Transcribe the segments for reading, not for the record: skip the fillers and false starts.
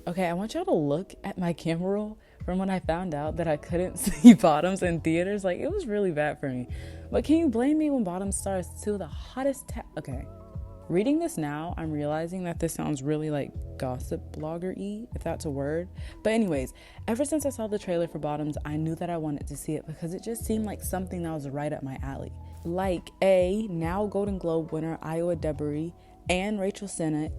Okay, I want y'all to look at my camera roll from when I found out that I couldn't see Bottoms in theaters. Like, it was really bad for me. But can you blame me when Bottoms stars to the hottest okay. Reading this now, I'm realizing that this sounds really like gossip blogger-y, if that's a word. But anyways, ever since I saw the trailer for Bottoms, I knew that I wanted to see it because it just seemed like something that was right up my alley. Like now Golden Globe winner Iowa Debris and Rachel Sennett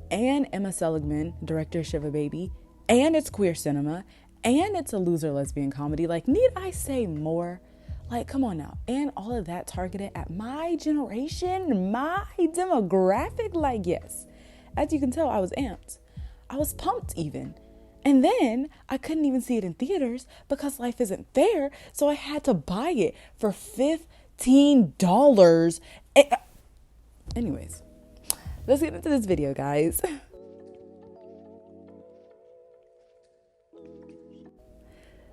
and Emma Seligman, director of Shiva Baby, and it's queer cinema, and it's a loser lesbian comedy. Like, need I say more? Like, come on now. And all of that targeted at my generation, my demographic. Like, yes. As you can tell, I was amped. I was pumped even. And then I couldn't even see it in theaters because life isn't fair. So I had to buy it for $15. Anyways, let's get into this video, guys.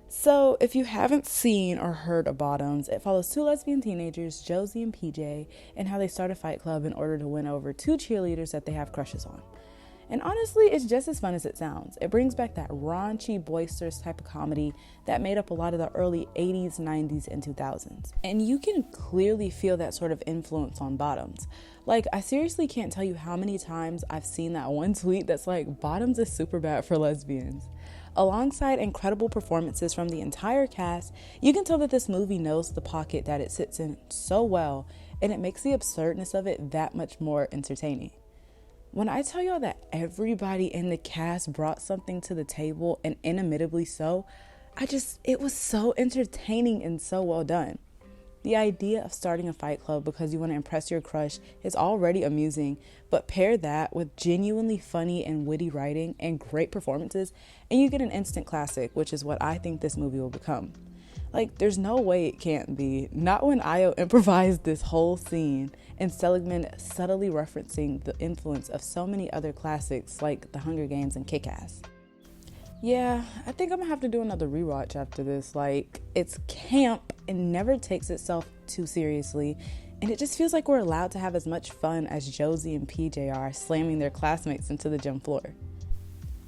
So, if you haven't seen or heard of Bottoms, it follows two lesbian teenagers, Josie and PJ, and how they start a fight club in order to win over two cheerleaders that they have crushes on. And honestly, it's just as fun as it sounds. It brings back that raunchy, boisterous type of comedy that made up a lot of the early 80s, 90s, and 2000s. And you can clearly feel that sort of influence on Bottoms. Like, I seriously can't tell you how many times I've seen that one tweet that's like, Bottoms is super bad for lesbians. Alongside incredible performances from the entire cast, you can tell that this movie knows the pocket that it sits in so well, and it makes the absurdness of it that much more entertaining. When I tell y'all that everybody in the cast brought something to the table, and inadmittably so, it was so entertaining and so well done. The idea of starting a fight club because you want to impress your crush is already amusing, but pair that with genuinely funny and witty writing and great performances, and you get an instant classic, which is what I think this movie will become. Like, there's no way it can't be. Not when Io improvised this whole scene and Seligman subtly referencing the influence of so many other classics like The Hunger Games and Kick-Ass. Yeah, I think I'm gonna have to do another rewatch after this. Like, it's camp and never takes itself too seriously, and it just feels like we're allowed to have as much fun as Josie and PJ are slamming their classmates into the gym floor.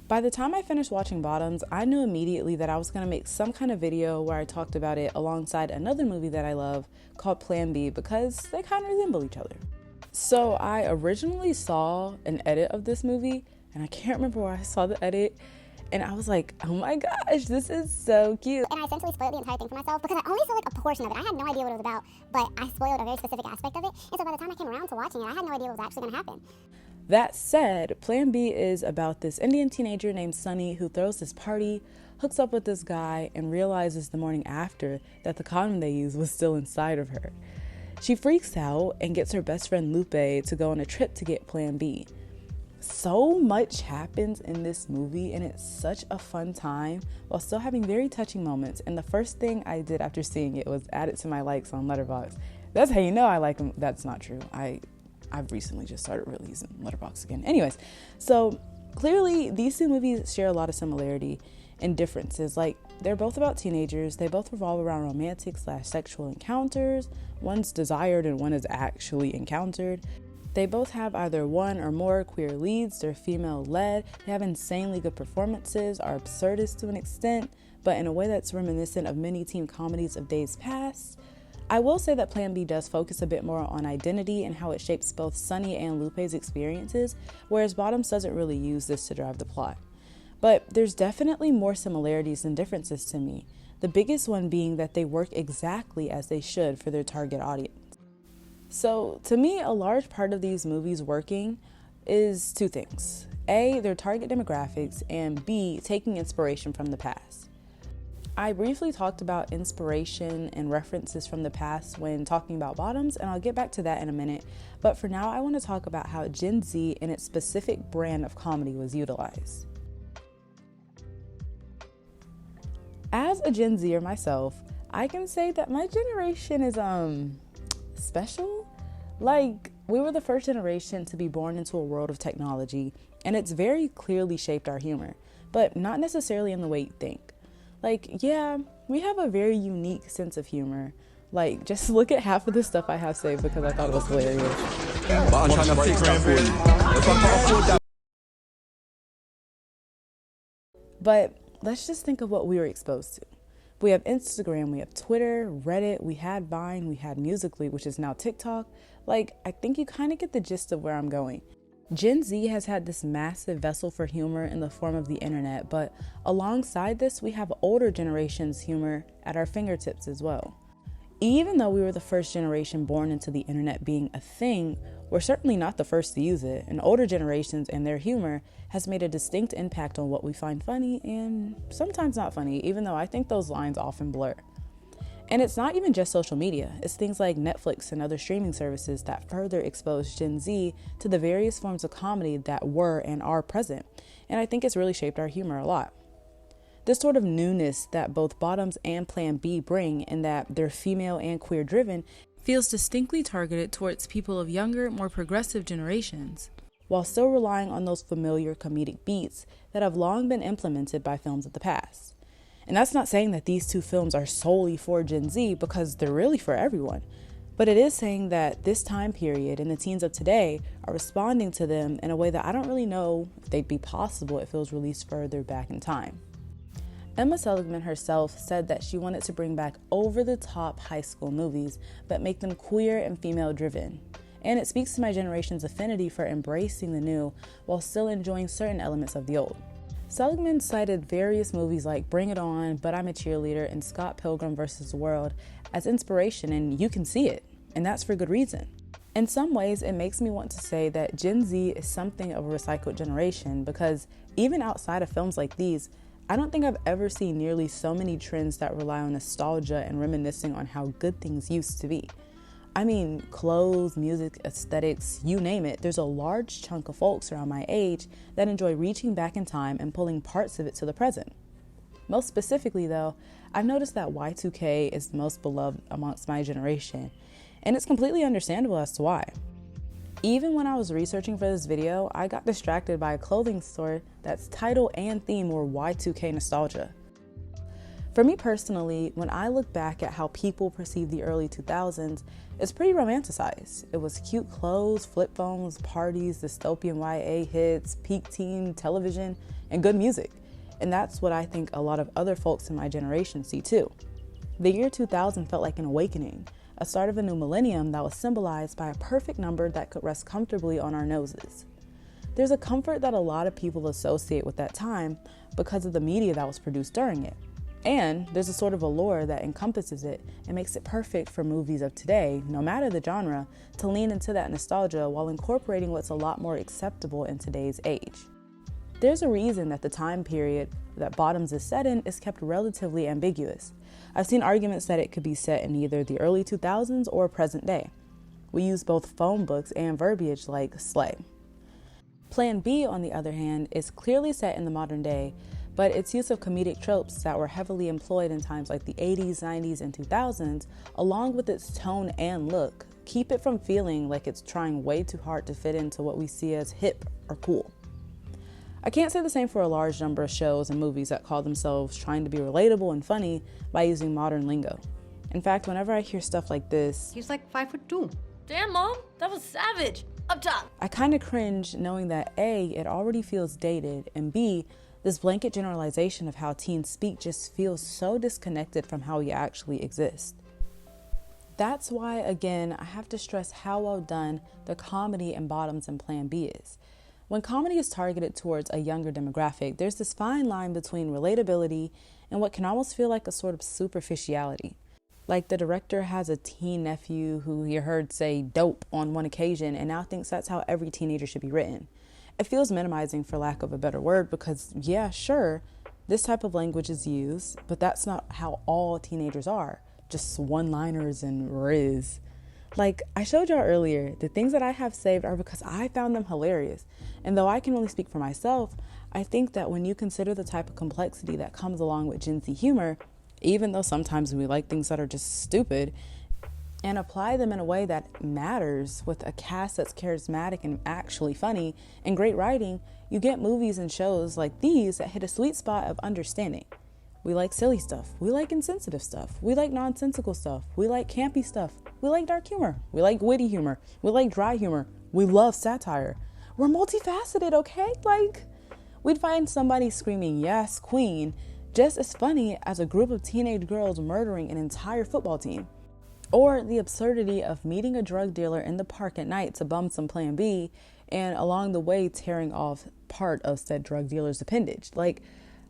By the time I finished watching Bottoms, I knew immediately that I was gonna make some kind of video where I talked about it alongside another movie that I love called Plan B because they kind of resemble each other. So I originally saw an edit of this movie, and I can't remember where I saw the edit, and I was like, oh my gosh, this is so cute. And I essentially spoiled the entire thing for myself because I only saw like a portion of it. I had no idea what it was about, but I spoiled a very specific aspect of it. And so by the time I came around to watching it, I had no idea what was actually going to happen. That said, Plan B is about this Indian teenager named Sunny who throws this party, hooks up with this guy, and realizes the morning after that the condom they used was still inside of her. She freaks out and gets her best friend Lupe to go on a trip to get Plan B. So much happens in this movie, and it's such a fun time while still having very touching moments. And the first thing I did after seeing it was add it to my likes on Letterboxd. That's how you know I like them. That's not true. I've recently just started really using Letterboxd again. Anyways, so clearly these two movies share a lot of similarity and differences. Like, they're both about teenagers. They both revolve around romantic/sexual encounters. One's desired and one is actually encountered. They both have either one or more queer leads. They're female-led. They have insanely good performances, are absurdist to an extent, but in a way that's reminiscent of many teen comedies of days past. I will say that Plan B does focus a bit more on identity and how it shapes both Sunny and Lupe's experiences, whereas Bottoms doesn't really use this to drive the plot. But there's definitely more similarities than differences to me, the biggest one being that they work exactly as they should for their target audience. So, to me, a large part of these movies working is two things. A, their target demographics, and B, taking inspiration from the past. I briefly talked about inspiration and references from the past when talking about Bottoms, and I'll get back to that in a minute. But for now, I want to talk about how Gen Z and its specific brand of comedy was utilized. As a Gen Zer myself, I can say that my generation is special. Like, we were the first generation to be born into a world of technology, and it's very clearly shaped our humor, but not necessarily in the way you think. Like, yeah, we have a very unique sense of humor. Like, just look at half of the stuff I have saved because I thought it was hilarious. But I'm trying to fix that for you. If I can't afford that But let's just think of what we were exposed to. We have Instagram, we have Twitter, Reddit, we had Vine, we had Musical.ly, which is now TikTok. Like, I think you kind of get the gist of where I'm going. Gen Z has had this massive vessel for humor in the form of the internet, but alongside this, we have older generations' humor at our fingertips as well. Even though we were the first generation born into the internet being a thing, we're certainly not the first to use it, and older generations and their humor has made a distinct impact on what we find funny and sometimes not funny, even though I think those lines often blur. And it's not even just social media, it's things like Netflix and other streaming services that further expose Gen Z to the various forms of comedy that were and are present, and I think it's really shaped our humor a lot. This sort of newness that both Bottoms and Plan B bring, in that they're female and queer driven, feels distinctly targeted towards people of younger, more progressive generations, while still relying on those familiar comedic beats that have long been implemented by films of the past. And that's not saying that these two films are solely for Gen Z, because they're really for everyone. But it is saying that this time period and the teens of today are responding to them in a way that I don't really know if they'd be possible if it was released further back in time. Emma Seligman herself said that she wanted to bring back over-the-top high school movies, but make them queer and female-driven. And it speaks to my generation's affinity for embracing the new while still enjoying certain elements of the old. Seligman cited various movies like Bring It On, But I'm a Cheerleader, and Scott Pilgrim vs. the World as inspiration, and you can see it, and that's for good reason. In some ways, it makes me want to say that Gen Z is something of a recycled generation, because even outside of films like these, I don't think I've ever seen nearly so many trends that rely on nostalgia and reminiscing on how good things used to be. I mean, clothes, music, aesthetics, you name it, there's a large chunk of folks around my age that enjoy reaching back in time and pulling parts of it to the present. Most specifically though, I've noticed that Y2K is the most beloved amongst my generation, and it's completely understandable as to why. Even when I was researching for this video, I got distracted by a clothing store that's title and theme were Y2K nostalgia. For me personally, when I look back at how people perceive the early 2000s, it's pretty romanticized. It was cute clothes, flip phones, parties, dystopian YA hits, peak teen television, and good music. And that's what I think a lot of other folks in my generation see too. The year 2000 felt like an awakening, a start of a new millennium that was symbolized by a perfect number that could rest comfortably on our noses. There's a comfort that a lot of people associate with that time because of the media that was produced during it. And there's a sort of allure that encompasses it and makes it perfect for movies of today, no matter the genre, to lean into that nostalgia while incorporating what's a lot more acceptable in today's age. There's a reason that the time period that Bottoms is set in is kept relatively ambiguous. I've seen arguments that it could be set in either the early 2000s or present day. We use both phone books and verbiage like slay. Plan B, on the other hand, is clearly set in the modern day, but its use of comedic tropes that were heavily employed in times like the 80s, 90s, and 2000s, along with its tone and look, keep it from feeling like it's trying way too hard to fit into what we see as hip or cool. I can't say the same for a large number of shows and movies that call themselves trying to be relatable and funny by using modern lingo. In fact, whenever I hear stuff like this, he's like 5'2". Damn, Mom, that was savage. Up top. I kind of cringe knowing that A, it already feels dated, and B, this blanket generalization of how teens speak just feels so disconnected from how we actually exist. That's why, again, I have to stress how well done the comedy in Bottoms and Plan B is. When comedy is targeted towards a younger demographic, there's this fine line between relatability and what can almost feel like a sort of superficiality. Like the director has a teen nephew who he heard say dope on one occasion and now thinks that's how every teenager should be written. It feels minimizing, for lack of a better word, because yeah, sure, this type of language is used, but that's not how all teenagers are. Just one-liners and riz. Like I showed y'all earlier, the things that I have saved are because I found them hilarious. And though I can only speak for myself, I think that when you consider the type of complexity that comes along with Gen Z humor, even though sometimes we like things that are just stupid, and apply them in a way that matters with a cast that's charismatic and actually funny and great writing, you get movies and shows like these that hit a sweet spot of understanding. We like silly stuff. We like insensitive stuff. We like nonsensical stuff. We like campy stuff. We like dark humor. We like witty humor. We like dry humor. We love satire. We're multifaceted, okay? we'd find somebody screaming, "Yes, Queen," just as funny as a group of teenage girls murdering an entire football team. Or the absurdity of meeting a drug dealer in the park at night to bum some Plan B and along the way tearing off part of said drug dealer's appendage. Like,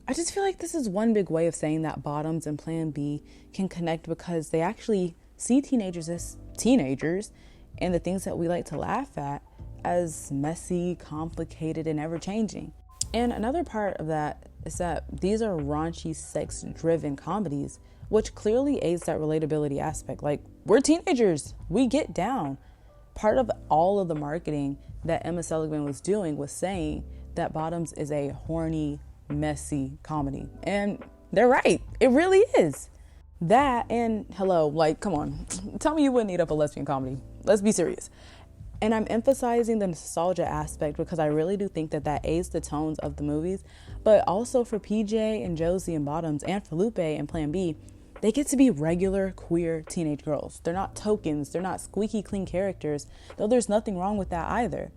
I just feel like this is one big way of saying that Bottoms and Plan B can connect because they actually see teenagers as teenagers and the things that we like to laugh at as messy, complicated, and ever-changing. And another part of that is that these are raunchy, sex-driven comedies, which clearly aids that relatability aspect. Like, we're teenagers, we get down. Part of all of the marketing that Emma Seligman was doing was saying that Bottoms is a horny, messy comedy. And they're right, it really is. That and hello, like, come on, tell me you wouldn't eat up a lesbian comedy. Let's be serious. And I'm emphasizing the nostalgia aspect because I really do think that that aids the tones of the movies. But also for PJ and Josie and Bottoms and Felipe and Plan B, they get to be regular queer teenage girls. They're not tokens. They're not squeaky clean characters, though there's nothing wrong with that either.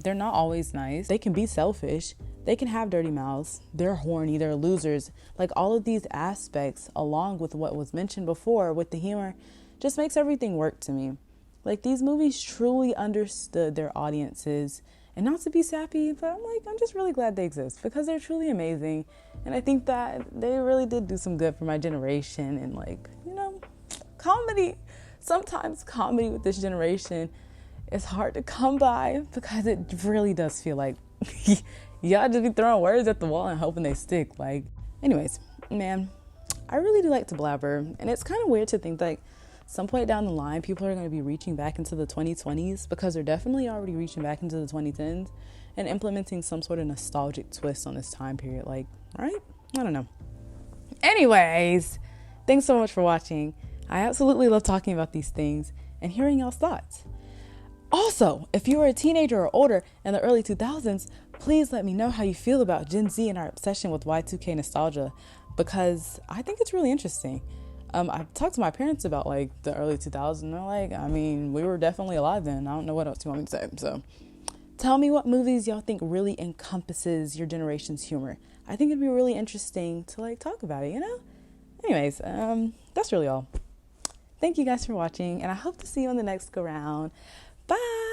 They're not always nice. They can be selfish. They can have dirty mouths. They're horny. They're losers. Like, all of these aspects, along with what was mentioned before with the humor, just makes everything work to me. Like, these movies truly understood their audiences. And not to be sappy, but I'm just really glad they exist because they're truly amazing. And I think that they really did do some good for my generation. And comedy, sometimes comedy with this generation is hard to come by because it really does feel like y'all just be throwing words at the wall and hoping they stick. Like, anyways, man, I really do like to blabber. And it's kind of weird to think like some point down the line, people are going to be reaching back into the 2020s because they're definitely already reaching back into the 2010s and implementing some sort of nostalgic twist on this time period. Like, right? I don't know. Anyways, thanks so much for watching. I absolutely love talking about these things and hearing y'all's thoughts. Also, if you were a teenager or older in the early 2000s, please let me know how you feel about Gen Z and our obsession with Y2K nostalgia because I think it's really interesting. I've talked to my parents about like the early 2000s and they're like, we were definitely alive then. I don't know what else you want me to say. So tell me what movies y'all think really encompasses your generation's humor. I think it'd be really interesting to like talk about it, Anyways, that's really all. Thank you guys for watching and I hope to see you on the next go round. Bye.